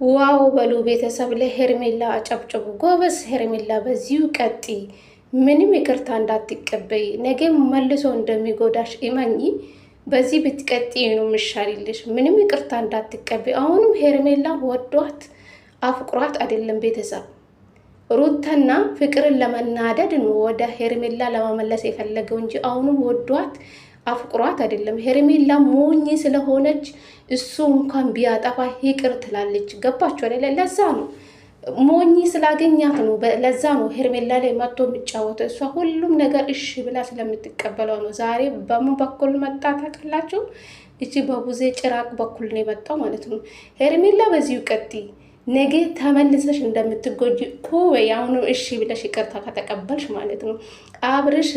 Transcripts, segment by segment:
ዋው በሉ ቤተሰብ ለሄርሜላ አጨብጭቡ። ጎበዝ ሄርሜላ፣ በዚሁ ቀጢ። ምንም ይቅርታ እንዳትቀበይ፣ ነገ መልሶ እንደሚጎዳሽ እመኚ። በዚህ ብትቀጢ ነው የሚሻልልሽ። ምንም ይቅርታ እንዳትቀበይ። አሁንም ሄርሜላ ወዷት አፍቅሯት አይደለም ቤተሰብ፣ ሩታና ፍቅርን ለመናደድ ነው ወደ ሄርሜላ ለማመለስ የፈለገው እንጂ አሁንም ወዷት አፍቅሯት አይደለም። ሄርሜላ ሞኝ ስለሆነች እሱ እንኳን ቢያጠፋ ይቅር ትላለች። ገባችሁ አይደለ? ለዛ ነው ሞኝ ስላገኛት ነው። ለዛ ነው ሄርሜላ ላይ መጥቶ የሚጫወተው። እሷ ሁሉም ነገር እሺ ብላ ስለምትቀበለው ነው። ዛሬ በምን በኩል መጣ ታውቃላችሁ? እቺ በቡዜ ጭራቅ በኩል ነው የመጣው ማለት ነው። ሄርሜላ በዚሁ ቀጢ፣ ነገ ተመልሰሽ እንደምትጎጂ ወይ አሁኑ እሺ ብለሽ ይቅርታ ከተቀበልሽ ማለት ነው። አብርሽ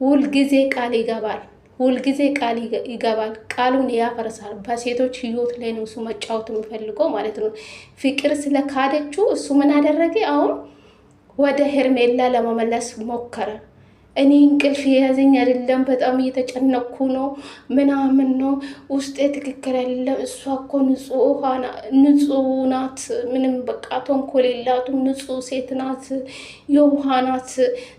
ሁልጊዜ ቃል ይገባል፣ ሁልጊዜ ቃል ይገባል፣ ቃሉን ያፈርሳል። በሴቶች ህይወት ላይ ነው እሱ መጫወት የሚፈልገው ማለት ነው። ፍቅር ስለካደችው እሱ ምን አደረገ? አሁን ወደ ሄርሜላ ለመመለስ ሞከረ። እኔ እንቅልፍ የያዘኝ አይደለም፣ በጣም እየተጨነኩ ነው ምናምን ነው ውስጤ ትክክል አይደለም። እሷ እኮ ንጹህ ናት፣ ምንም በቃ ተንኮል የላትም፣ ንጹህ ሴት ናት፣ የውሃ ናት።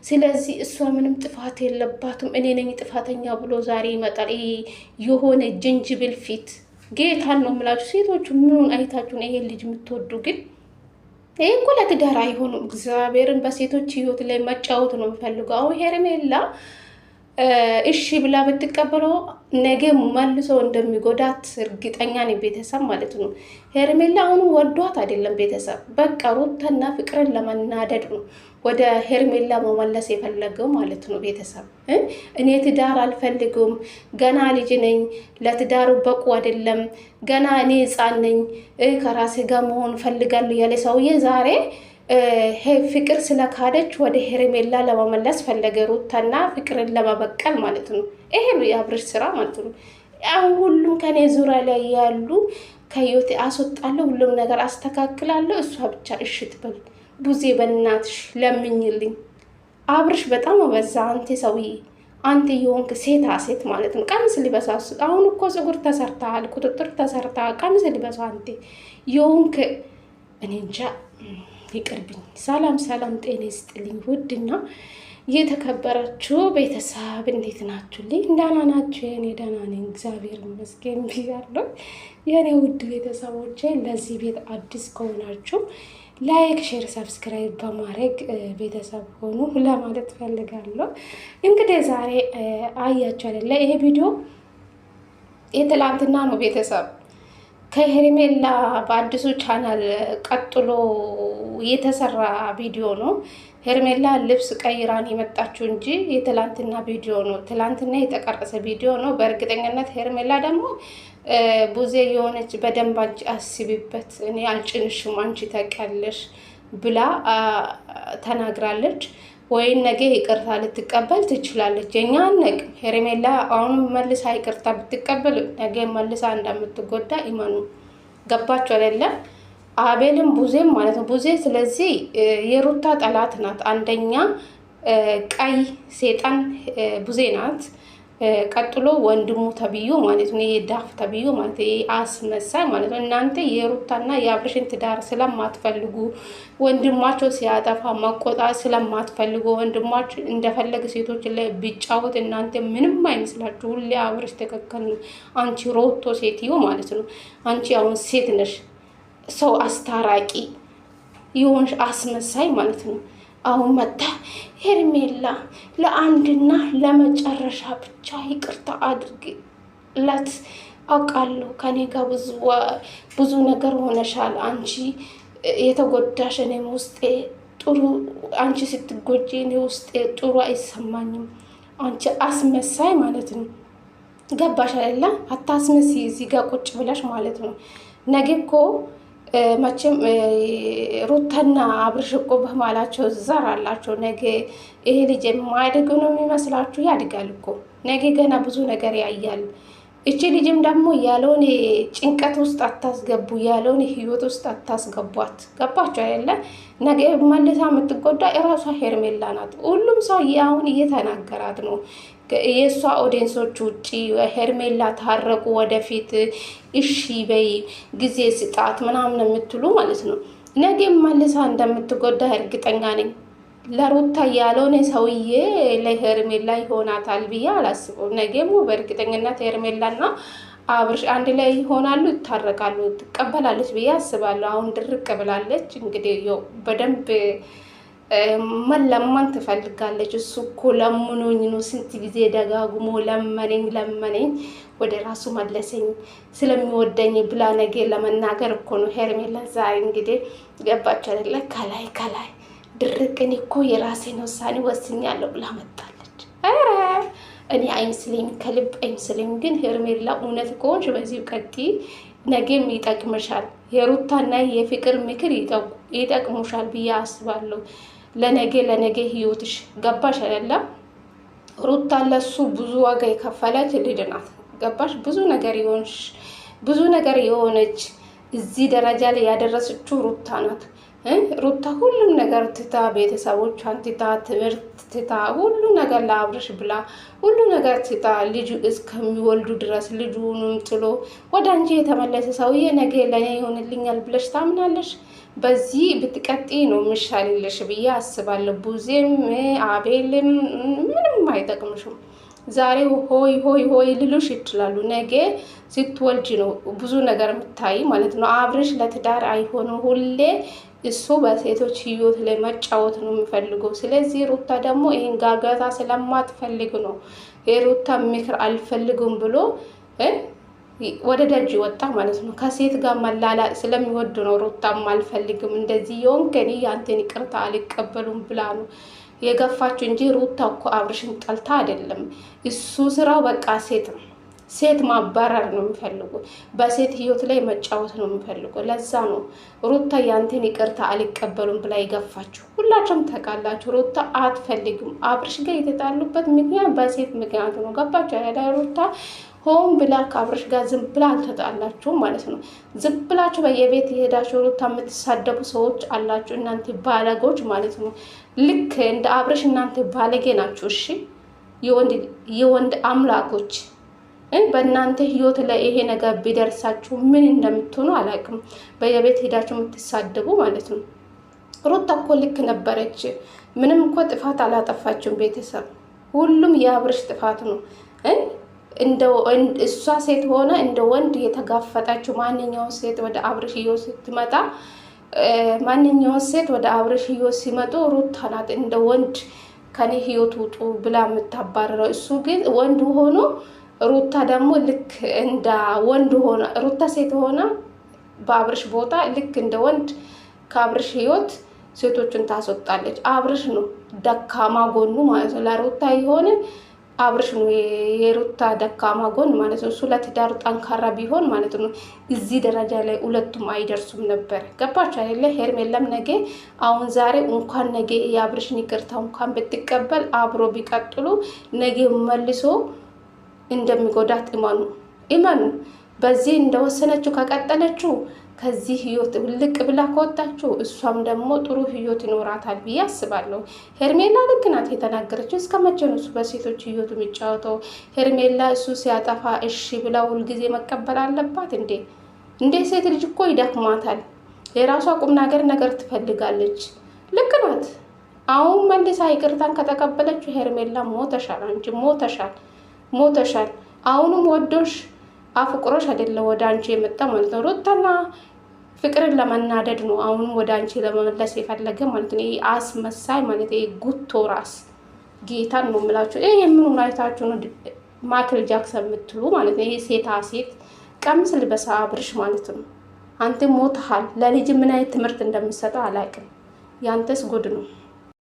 ስለዚህ እሷ ምንም ጥፋት የለባትም፣ እኔ ነኝ ጥፋተኛ ብሎ ዛሬ ይመጣል። የሆነ ጅንጅብል ፊት። ጌታን ነው የምላችሁ ሴቶቹ፣ ምኑን አይታችሁን ይሄ ልጅ የምትወዱ ግን ይህ እኮ ለትዳር አይሆኑም። እግዚአብሔርን በሴቶች ህይወት ላይ መጫወት ነው የሚፈልገው። አሁን ሄርሜላ እሺ ብላ ብትቀበለው ነገ መልሶ እንደሚጎዳት እርግጠኛ ነኝ ቤተሰብ ማለት ነው። ሄርሜላ አሁን ወዷት አይደለም ቤተሰብ፣ በቃ ሩታና ፍቅርን ለመናደድ ነው ወደ ሄርሜላ መመለስ የፈለገው ማለት ነው ቤተሰብ። እኔ ትዳር አልፈልግም፣ ገና ልጅ ነኝ፣ ለትዳሩ በቁ አይደለም፣ ገና እኔ ህፃን ነኝ፣ ከራሴ ጋር መሆን ፈልጋለሁ ያለ ሰውዬ ዛሬ ፍቅር ስለካደች ወደ ሄርሜላ ለመመለስ ፈለገ፣ ሩታና ፍቅርን ለመበቀል ማለት ነው። ይሄ ነው የአብርሽ ስራ ማለት ነው። አሁን ሁሉም ከኔ ዙሪያ ላይ ያሉ ከህይወቴ አስወጣለሁ፣ ሁሉም ነገር አስተካክላለሁ፣ እሷ ብቻ እሺ ትበል። ቡዜ በእናትሽ ለምኝልኝ። አብርሽ በጣም በዛ። አንተ ሰውዬ፣ አንተ የሆንክ ሴታ ሴት ማለት ነው። ቀሚስ ሊበሳሱ አሁን እኮ ፀጉር ተሰርተሃል፣ ቁጥጥር ተሰርተሃል፣ ቀሚስ ሊበሳ አንተ የሆንክ እኔ እንጃ። ይቅርብኝ። ሰላም ሰላም፣ ጤና ይስጥልኝ ውድና የተከበራችሁ ቤተሰብ እንዴት ናችሁልኝ? ደህና ናችሁ? የኔ ደህና ነኝ እግዚአብሔር ይመስገን ብያለሁ። የኔ ውድ ቤተሰቦቼ ለዚህ ቤት አዲስ ከሆናችሁ ላይክ፣ ሼር፣ ሰብስክራይብ በማድረግ ቤተሰብ ሆኑ ለማለት ፈልጋለሁ። እንግዲህ ዛሬ አያችሁ አይደለ? ይሄ ቪዲዮ የትላንትና ነው ቤተሰብ ከሄርሜላ በአዲሱ ቻናል ቀጥሎ የተሰራ ቪዲዮ ነው። ሄርሜላ ልብስ ቀይራን የመጣችው እንጂ የትላንትና ቪዲዮ ነው። ትላንትና የተቀረጸ ቪዲዮ ነው። በእርግጠኝነት ሄርሜላ ደግሞ ቡዜ የሆነች በደንብ አንቺ አስቢበት፣ እኔ አልጭንሽም፣ አንቺ ታውቂያለሽ ብላ ተናግራለች። ወይን ነገ ይቅርታ ልትቀበል ትችላለች። የኛ ነቅ ሄርሜላ አሁን መልሳ ይቅርታ ብትቀበል ነገ መልሳ እንደምትጎዳ ኢማኑ። ገባችሁ አይደለ? አቤልም ቡዜም ማለት ነው። ቡዜ ስለዚህ የሩታ ጠላት ናት። አንደኛ ቀይ ሴጣን ቡዜ ናት። ቀጥሎ ወንድሙ ተብዩ ማለት ነው። የዳፍ ተብዩ ማለት አስመሳይ ማለት ነው። እናንተ የሩታና የአብርሽን ትዳር ስለማትፈልጉ ወንድማቸው ሲያጠፋ መቆጣት ስለማትፈልጉ ወንድማቸው እንደፈለገ ሴቶች ላይ ቢጫወት እናንተ ምንም አይመስላችሁ። ሁሌ አብርሽ ትክክል ነው። አንቺ ሮቶ ሴትዮ ማለት ነው። አንቺ አሁን ሴት ነሽ፣ ሰው አስታራቂ ይሆንሽ አስመሳይ ማለት ነው። አሁን መጣ ሄርሜላ ለአንድና ለመጨረሻ ብቻ ይቅርታ አድርግላት። አውቃለሁ ከኔ ጋር ብዙ ነገር ሆነሻል። አንቺ የተጎዳሽ እኔም ውስጤ ጥሩ፣ አንቺ ስትጎጂ እኔ ውስጤ ጥሩ አይሰማኝም። አንቺ አስመሳይ ማለት ነው። ገባሽ አይደለ? አታስመስይ እዚህ ጋር ቁጭ ብለሽ ማለት ነው። ነገ እኮ መቼም ሩታና አብርሽ እኮ በማላቸው ዘር አላቸው። ነገ ይሄ ልጅ የማያድግ ነው የሚመስላችሁ? ያድጋል እኮ ነገ ገና ብዙ ነገር ያያል። እቺ ልጅም ደግሞ ያለውን ጭንቀት ውስጥ አታስገቡ፣ ያለውን ህይወት ውስጥ አታስገቧት። ገባችሁ አይደለ? ነገ መልሳ የምትጎዳ የራሷ ሄርሜላ ናት። ሁሉም ሰው አሁን እየተናገራት ነው። የእሷ ኦዲየንሶች ውጪ ሄርሜላ ታረቁ ወደፊት እሺ በይ ጊዜ ስጣት ምናምን የምትሉ ማለት ነው። ነገም መልሳ እንደምትጎዳ እርግጠኛ ነኝ። ለሩታ ያልሆነ ሰውዬ ለሄርሜላ ይሆናታል ብዬ አላስበው። ነገም በእርግጠኝነት ሄርሜላና አብርሽ አንድ ላይ ይሆናሉ፣ ይታረቃሉ፣ ትቀበላለች ብዬ አስባለሁ። አሁን ድርቅ ብላለች። እንግዲህ በደንብ መለመን ትፈልጋለች። እሱ እኮ ለምኖኝ ነው፣ ስንት ጊዜ ደጋግሞ ለመነኝ ወደ ራሱ መለሰኝ ስለሚወደኝ ብላ ነገ ለመናገር እኮ ነው ሄርሜላ ዛሬ እንግዲህ ገባች አይደለ? ከላይ ድርቅን እኮ የራሴን ውሳኔ ወስኛለሁ ብላ መጣለች። ኧረ እኔ አይመስለኝም፣ ከልብ አይመስለኝም። ግን ሄርሜላ እውነት ከሆንሽ በዚህ ቀጥይ፣ ነገም ይጠቅምሻል። የሩታና የፍቅር ምክር ይጠቅሙሻል ብዬ አስባለሁ። ለነገ ህይወትሽ ገባሽ አይደለም? ሩታ ለሱ ብዙ ዋጋ የከፈለች ልጅ ናት። ገባሽ? ብዙ ነገር የሆነች እዚህ ደረጃ ላይ ያደረሰችው ሩታ ናት። ሩታ ሁሉም ነገር ትታ፣ ቤተሰቦቿን ትታ፣ ትምህርት ትታ፣ ሁሉ ነገር ለአብርሽ ብላ ሁሉ ነገር ትታ ልጁ እስከሚወልዱ ድረስ ልጁንም ጥሎ ወደ አንቺ የተመለሰ ሰውዬ ነገ ለእኔ ይሆንልኛል ብለሽ ታምናለሽ? በዚህ ብትቀጥይ ነው ምሻልልሽ ብዬ አስባለሁ። ቡዜም አቤልም ምንም አይጠቅምሽም። ዛሬ ሆይ ልሉሽ ይችላሉ። ነገ ስትወልጅ ነው ብዙ ነገር የምታይ ማለት ነው። አብርሽ ለትዳር አይሆንም። ሁሌ እሱ በሴቶች ህይወት ላይ መጫወት ነው የሚፈልገው። ስለዚህ ሩታ ደግሞ ይህን ጋጋታ ስለማትፈልግ ነው የሩታ ምክር አልፈልግም ብሎ ወደ ደጅ ወጣ ማለት ነው። ከሴት ጋር መላላጥ ስለሚወዱ ነው ሩታም አልፈልግም እንደዚህ የሆንከኒ ያንተን ይቅርታ አልቀበሉም ብላ ነው የገፋችሁ እንጂ ሩታ እኮ አብርሽን ጠልታ አይደለም። እሱ ስራው በቃ ሴት ማባረር ነው የሚፈልጉ፣ በሴት ህይወት ላይ መጫወት ነው የሚፈልጉ። ለዛ ነው ሩታ ያንተን ይቅርታ አልቀበሉም ብላ የገፋችሁ። ሁላችሁም ታውቃላችሁ ሩታ አትፈልግም። አብርሽ ጋር የተጣሉበት ምክንያት በሴት ምክንያት ነው። ገባችሁ አይደል? ሩታ ሆን ብላ ከአብርሽ ጋር ዝም ብላ አልተጣላችሁም ማለት ነው። ዝም ብላችሁ በየቤት የሄዳችሁ ሩታ የምትሳደቡ ሰዎች አላችሁ፣ እናንተ ባለጎች ማለት ነው። ልክ እንደ አብርሽ እናንተ ባለጌ ናችሁ። እሺ የወንድ አምላኮች በእናንተ ህይወት ላይ ይሄ ነገር ቢደርሳችሁ ምን እንደምትሆኑ አላውቅም። በየቤት ሄዳችሁ የምትሳደቡ ማለት ነው። ሩታ እኮ ልክ ነበረች። ምንም እኮ ጥፋት አላጠፋችም። ቤተሰብ ሁሉም የአብርሽ ጥፋት ነው። እሷ ሴት ሆነ እንደ ወንድ የተጋፈጠችው ማንኛውን ሴት ወደ አብርሽ ህይወት ስትመጣ ማንኛውን ሴት ወደ አብርሽ ህይወት ሲመጡ ሩታ ናት እንደ ወንድ ከኔ ህይወት ውጡ ብላ የምታባረረው። እሱ ግን ወንድ ሆኖ ሩታ ደግሞ ልክ እንደ ወንድ ሆና ሩታ ሴት ሆና በአብርሽ ቦታ ልክ እንደ ወንድ ከአብርሽ ህይወት ሴቶችን ታስወጣለች። አብርሽ ነው ደካማ ጎኑ ማለት ነው። ለሩታ የሆነ አብርሽ ነው የሩታ ደካማ ጎን ማለት ነው። እሱ ለትዳሩ ጠንካራ ቢሆን ማለት ነው እዚህ ደረጃ ላይ ሁለቱም አይደርሱም ነበር። ገባችሁ አይደለ? ሄርሜላም ነገ አሁን ዛሬ እንኳን ነገ የአብርሽን ይቅርታ እንኳን ብትቀበል አብሮ ቢቀጥሉ ነገ መልሶ እንደሚጎዳት እመኑ። በዚህ እንደወሰነችው ከቀጠለችው ከዚህ ህይወት ውልቅ ብላ ከወጣችው እሷም ደግሞ ጥሩ ህይወት ይኖራታል ብዬ አስባለሁ። ሄርሜላ ልክ ናት የተናገረችው። እስከ መቼ ነው እሱ በሴቶች ህይወቱ የሚጫወተው? ሄርሜላ እሱ ሲያጠፋ እሺ ብላ ሁልጊዜ መቀበል አለባት እንዴ? ሴት ልጅ እኮ ይደክማታል። የራሷ ቁም ነገር ትፈልጋለች። ልክ ናት። አሁን መልሳ ይቅርታን ከተቀበለችው ሄርሜላ ሞተሻል፣ አንቺ ሞተሻል። አሁንም ወዶሽ አፍቅሮሽ አይደለም ወደ አንቺ የመጣ ማለት ነው። ሩታና ፍቅርን ለመናደድ ነው አሁንም ወደ አንቺ ለመመለስ የፈለገ ማለት ነው። ይሄ አስመሳይ ማለት ይሄ ጉቶ ራስ ጌታን ነው የምላችሁ። ይሄ የምኑን አይታችሁ ነው ማይክል ጃክሰን የምትሉ ማለት ነው። ይሄ ሴት ቀሚስ ልበሳ አብርሽ ማለት ነው። አንተ ሞተሃል። ለልጅ ምን አይነት ትምህርት እንደምትሰጠው አላውቅም። ያንተስ ጉድ ነው።